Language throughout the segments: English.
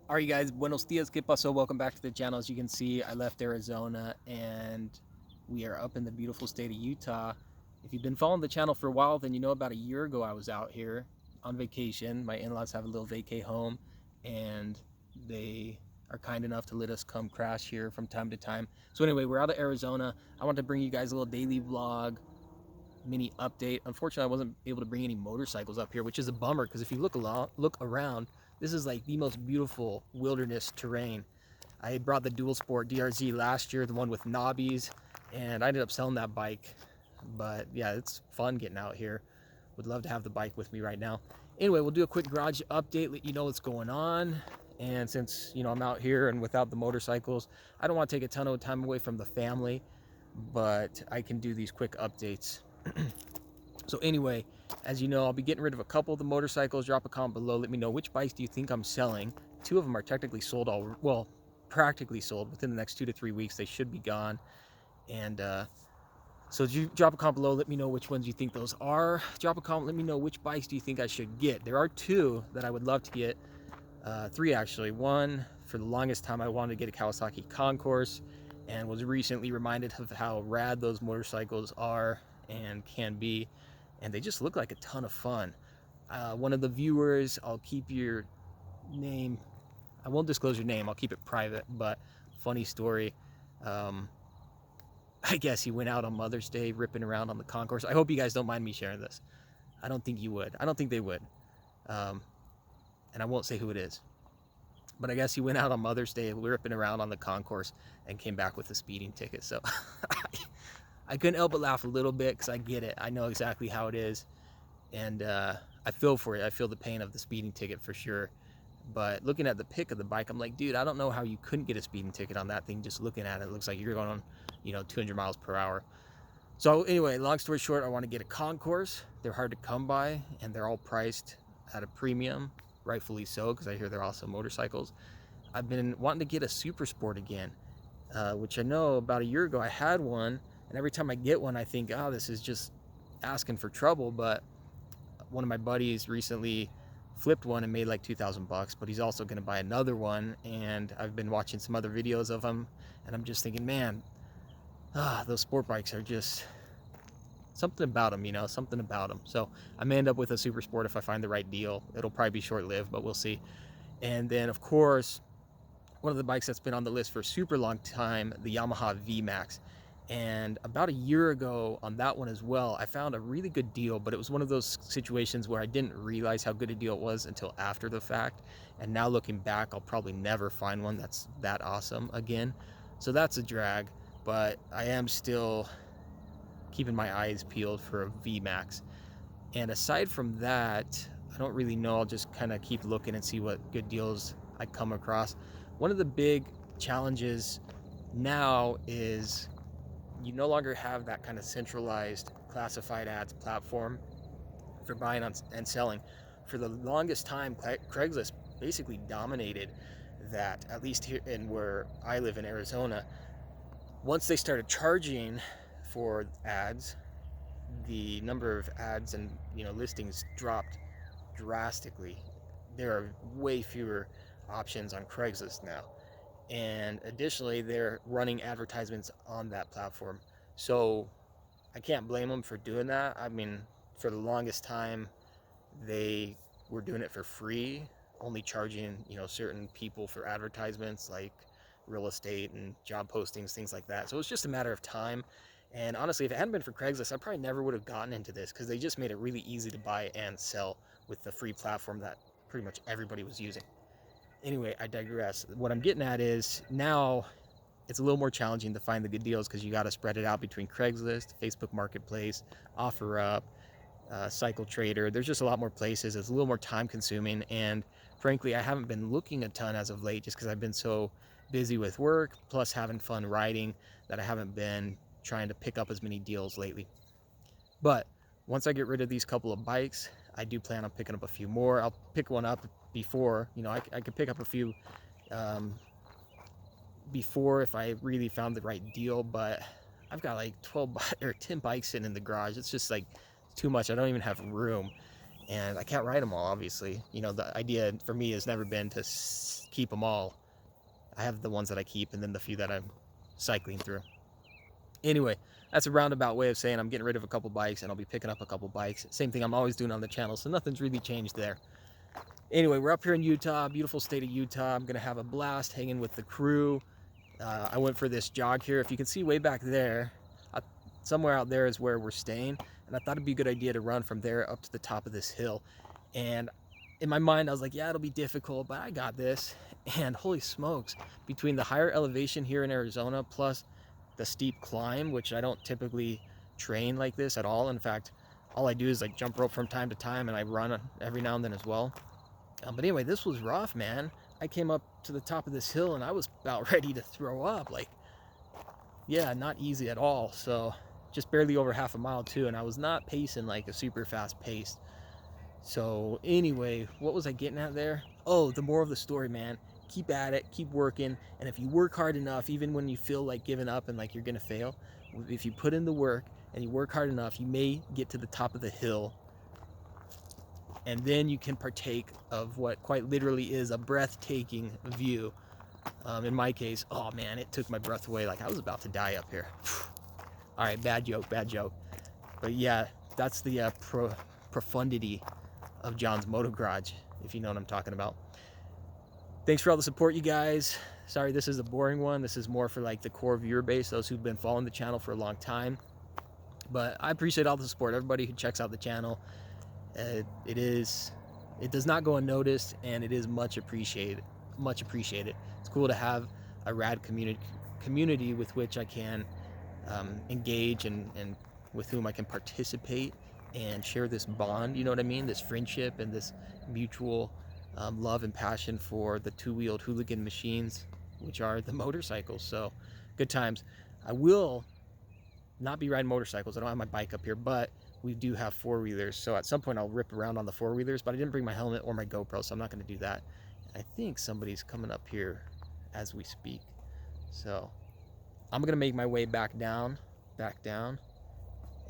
All right, guys, buenos dias, ¿qué pasó? Welcome back to the channel. As you can see, I left Arizona and we are up in the beautiful state of Utah. If you've been following the channel for a while, then you know about a year ago I was out here on vacation. My in-laws have a little vacay home and they are kind enough to let us come crash here from time to time. So anyway, we're out of Arizona. I want to bring you guys a little daily vlog, mini update. Unfortunately, I wasn't able to bring any motorcycles up here, which is a bummer because if you look around, this is like the most beautiful wilderness terrain. I brought the dual sport DRZ last year, the one with knobbies, and I ended up selling that bike. But yeah, it's fun getting out here. Would love to have the bike with me right now. Anyway, we'll do a quick garage update, let you know what's going on. And since, I'm out here and without the motorcycles, I don't want to take a ton of time away from the family, but I can do these quick updates. So anyway, as you know, I'll be getting rid of a couple of the motorcycles. Drop a comment below. Let me know which bikes do you think I'm selling. Two of them are technically sold well, practically sold. Within the next 2 to 3 weeks, they should be gone. And so you drop a comment below. Let me know which ones you think those are. Drop a comment. Let me know which bikes do you think I should get. There are two that I would love to get. Three actually. One, for the longest time, I wanted to get a Kawasaki Concourse and was recently reminded of how rad those motorcycles are and can be, and they just look like a ton of fun. One of the viewers, I'll keep your name, I won't disclose your name, I'll keep it private, but funny story. Um, I guess he went out on Mother's Day ripping around on the concourse. I hope you guys don't mind me sharing this. I don't think you would. I don't think they would. Um, and I won't say who it is. But I guess he went out on Mother's Day ripping around on the concourse and came back with a speeding ticket. So I couldn't help but laugh a little bit because I get it. I know exactly how it is. And I feel for it. I feel the pain of the speeding ticket for sure. But looking at the pic of the bike, I'm like, dude, I don't know how you couldn't get a speeding ticket on that thing. Just looking at it, it looks like you're going on, 200 miles per hour. So anyway, long story short, I want to get a concourse. They're hard to come by, and they're all priced at a premium, rightfully so, because I hear they're also motorcycles. I've been wanting to get a super sport again, which I know about a year ago I had one, and every time I get one, I think, oh, this is just asking for trouble. But one of my buddies recently flipped one and made like 2,000 bucks, but he's also going to buy another one. And I've been watching some other videos of him, and I'm just thinking, man, those sport bikes are just something about them, something about them. So I may end up with a super sport if I find the right deal. It'll probably be short lived, but we'll see. And then, of course, one of the bikes that's been on the list for a super long time, the Yamaha VMAX. And about a year ago on that one as well, I found a really good deal, but it was one of those situations where I didn't realize how good a deal it was until after the fact. And now looking back, I'll probably never find one that's that awesome again. So that's a drag, but I am still keeping my eyes peeled for a VMAX. And aside from that, I don't really know. I'll just kind of keep looking and see what good deals I come across. One of the big challenges now is you no longer have that kind of centralized classified ads platform for buying and selling. For the longest time, Craigslist basically dominated that, at least here in where I live in Arizona. Once they started charging for ads, the number of ads and listings dropped drastically. There are way fewer options on Craigslist now, and additionally they're running advertisements on that platform. So I can't blame them for doing that. I mean, for the longest time they were doing it for free, only charging certain people for advertisements like real estate and job postings, things like that. So it's just a matter of time. And honestly, if it hadn't been for Craigslist, I probably never would have gotten into this because they just made it really easy to buy and sell with the free platform that pretty much everybody was using. Anyway, I digress. What I'm getting at is now it's a little more challenging to find the good deals because you got to spread it out between Craigslist, Facebook Marketplace, OfferUp, Cycle Trader. There's just a lot more places. It's a little more time consuming, and frankly, I haven't been looking a ton as of late just because I've been so busy with work plus having fun riding that I haven't been trying to pick up as many deals lately. But once I get rid of these couple of bikes, I do plan on picking up a few more. I'll pick one up before, I could pick up a few before if I really found the right deal, but I've got like 12 or 10 bikes sitting in the garage. It's just like too much. I don't even have room. and I can't ride them all, obviously. You know, the idea for me has never been to keep them all. I have the ones that I keep and then the few that I'm cycling through. Anyway, that's a roundabout way of saying I'm getting rid of a couple bikes and I'll be picking up a couple bikes. Same thing I'm always doing on the channel, so nothing's really changed there. Anyway, we're up here in Utah, beautiful state of Utah. I'm gonna have a blast hanging with the crew. I went for this jog here. If you can see way back there, somewhere out there is where we're staying, and I thought it'd be a good idea to run from there up to the top of this hill. And in my mind, I was like, yeah, it'll be difficult, but I got this. And holy smokes, between the higher elevation here in Arizona plus the steep climb, which I don't typically train like this at all. In fact, all I do is like jump rope from time to time, and I run every now and then as well. But anyway, this was rough, man. I came up to the top of this hill and I was about ready to throw up. Like, yeah, not easy at all. So just barely over half a mile too, and I was not pacing like a super fast pace. So anyway, what was I getting at there? Oh, the moral of the story, man. Keep at it, keep working, and if you work hard enough, even when you feel like giving up and like you're gonna fail, if you put in the work and you work hard enough, you may get to the top of the hill, and then you can partake of what quite literally is a breathtaking view. In my case, oh man, it took my breath away. Like I was about to die up here. All right, bad joke. But yeah, that's the profundity of John's Moto Garage, if you know what I'm talking about. Thanks for all the support, you guys. Sorry, this is a boring one. This is more for like the core viewer base, those who've been following the channel for a long time. But I appreciate all the support, everybody who checks out the channel. It does not go unnoticed, and it is much appreciated. It's cool to have a rad community with which I can engage and with whom I can participate and share this bond, you know what I mean, this friendship and this mutual love and passion for the two-wheeled hooligan machines, which are the motorcycles. So good times. I will not be riding motorcycles. I don't have my bike up here, but we do have four-wheelers, so at some point I'll rip around on the four-wheelers, but I didn't bring my helmet or my GoPro, so I'm not going to do that. I think somebody's coming up here as we speak, so I'm going to make my way back down,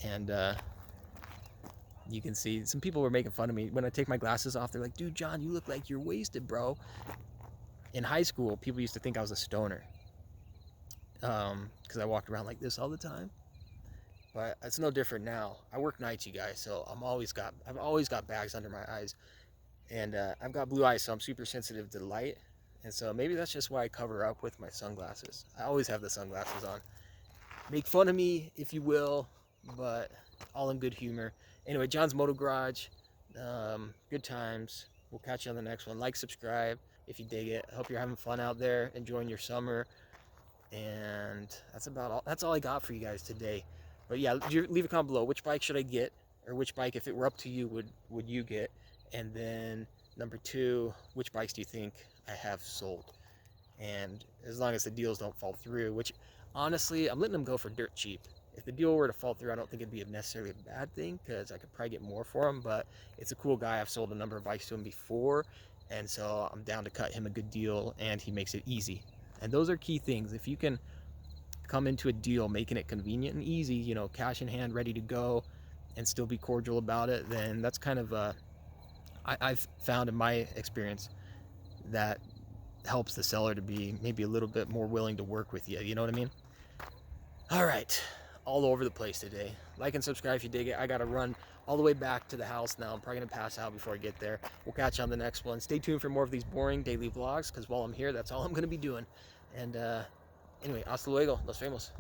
and you can see some people were making fun of me when I take my glasses off. They're like, dude, John, you look like you're wasted, bro. In high school, people used to think I was a stoner because I walked around like this all the time. But it's no different now. I work nights, you guys, so I've always got bags under my eyes, and I've got blue eyes, so I'm super sensitive to light, and so maybe that's just why I cover up with my sunglasses. I always have the sunglasses on. Make fun of me if you will, but all in good humor. Anyway, John's Moto Garage, good times. We'll catch you on the next one. Like, subscribe if you dig it. I hope you're having fun out there, enjoying your summer, and that's about all. That's all I got for you guys today. But yeah, leave a comment below. Which bike should I get? Or which bike, if it were up to you, would you get? And then number 2, which bikes do you think I have sold? And as long as the deals don't fall through, which honestly, I'm letting them go for dirt cheap. If the deal were to fall through, I don't think it'd be necessarily a bad thing, because I could probably get more for him, but it's a cool guy. I've sold a number of bikes to him before, and so I'm down to cut him a good deal, and he makes it easy. And those are key things. If you can come into a deal making it convenient and easy, you know, cash in hand, ready to go, and still be cordial about it, then that's kind of I've found in my experience that helps the seller to be maybe a little bit more willing to work with you, you know what I mean? All right, all over the place today. Like and subscribe if you dig it. I gotta run all the way back to the house now. I'm probably gonna pass out before I get there. We'll catch you on the next one. Stay tuned for more of these boring daily vlogs, because while I'm here, that's all I'm gonna be doing. And anyway, hasta luego, los vemos.